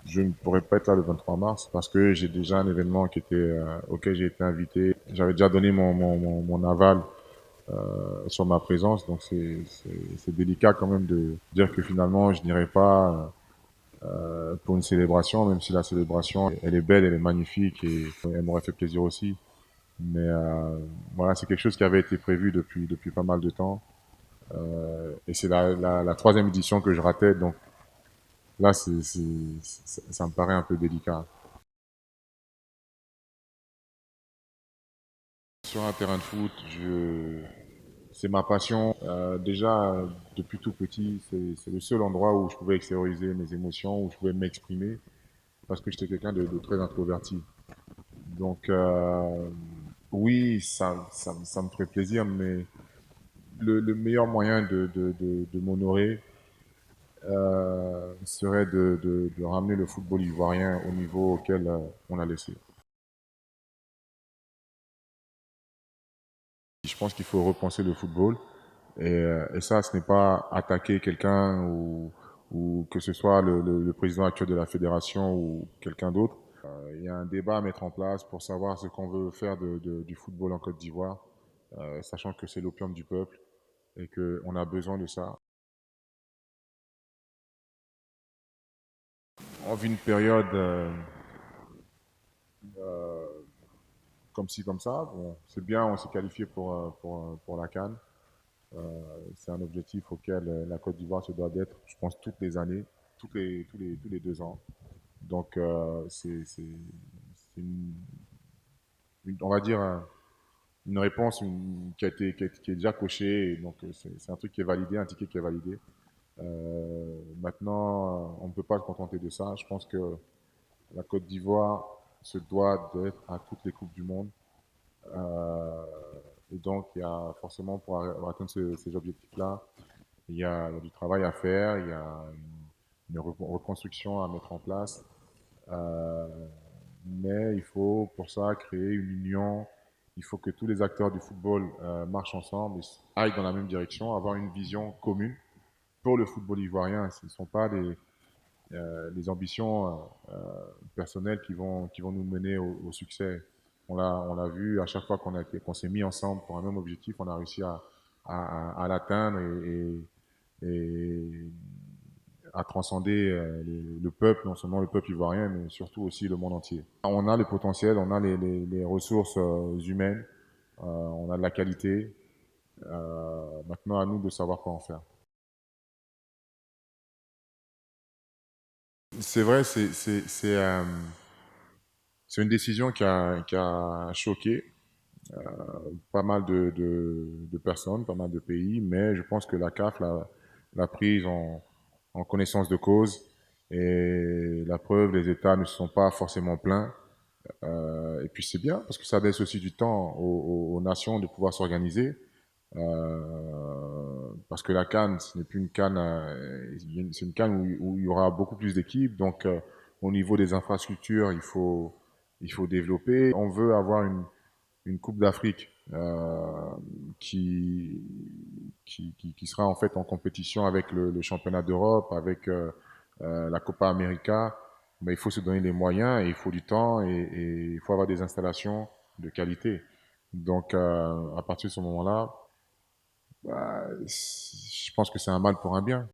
Je ne pourrais pas être là le 23 mars parce que j'ai déjà un événement auquel j'ai été invité. J'avais déjà donné mon aval sur ma présence, donc c'est délicat quand même de dire que finalement je n'irai pas pour une célébration, même si la célébration elle est belle, elle est magnifique et elle m'aurait fait plaisir aussi. Mais voilà, c'est quelque chose qui avait été prévu depuis pas mal de temps. Et c'est la troisième édition que je ratais, donc là ça me paraît un peu délicat. Sur un terrain de foot, c'est ma passion. Déjà, depuis tout petit, c'est le seul endroit où je pouvais extérioriser mes émotions, où je pouvais m'exprimer, parce que j'étais quelqu'un de très introverti. Donc, oui, ça me ferait plaisir, mais le meilleur moyen de m'honorer serait de ramener le football ivoirien au niveau auquel on a laissé. Je pense qu'il faut repenser le football. Et ça, ce n'est pas attaquer quelqu'un ou que ce soit le président actuel de la fédération ou quelqu'un d'autre. Il y a un débat à mettre en place pour savoir ce qu'on veut faire du football en Côte d'Ivoire, sachant que c'est l'opium du peuple et qu'on a besoin de ça. On vit une période comme ci, comme ça. Bon, c'est bien, on s'est qualifié pour la CAN. C'est un objectif auquel la Côte d'Ivoire se doit d'être, je pense, toutes les années, tous les 2 ans. Donc, c'est on va dire, une réponse qui est déjà cochée. Et donc, c'est un truc qui est validé, un ticket qui est validé. Maintenant, on ne peut pas se contenter de ça. Je pense que la Côte d'Ivoire se doit d'être à toutes les Coupes du Monde. Euh, et donc, il y a forcément, pour atteindre ces objectifs-là, il y a du travail à faire, il y a une reconstruction à mettre en place. Euh, mais il faut pour ça créer une union. Il faut que tous les acteurs du football marchent ensemble et aillent dans la même direction, avoir une vision commune pour le football ivoirien. Ce ne sont pas les ambitions personnelles qui vont nous mener au succès. On l'a vu à chaque fois qu'on s'est mis ensemble pour un même objectif, on a réussi à l'atteindre et à transcender le peuple, non seulement le peuple ivoirien, mais surtout aussi le monde entier. On a le potentiel, on a les ressources humaines, on a de la qualité. Maintenant, à nous de savoir quoi en faire. C'est vrai, c'est une décision qui a choqué pas mal de personnes, pas mal de pays, mais je pense que la CAF l'a prise en connaissance de cause. Et la preuve, les États ne se sont pas forcément plaints. Et puis c'est bien parce que ça laisse aussi du temps aux nations de pouvoir s'organiser. Parce que la CAN, ce n'est plus une CAN, c'est une CAN où il y aura beaucoup plus d'équipes. Donc au niveau des infrastructures, il faut développer. On veut avoir une Coupe d'Afrique qui, qui sera en fait en compétition avec le championnat d'Europe, avec la Copa América. Mais il faut se donner les moyens et il faut du temps et il faut avoir des installations de qualité. Donc, à partir de ce moment-là, bah, je pense que c'est un mal pour un bien.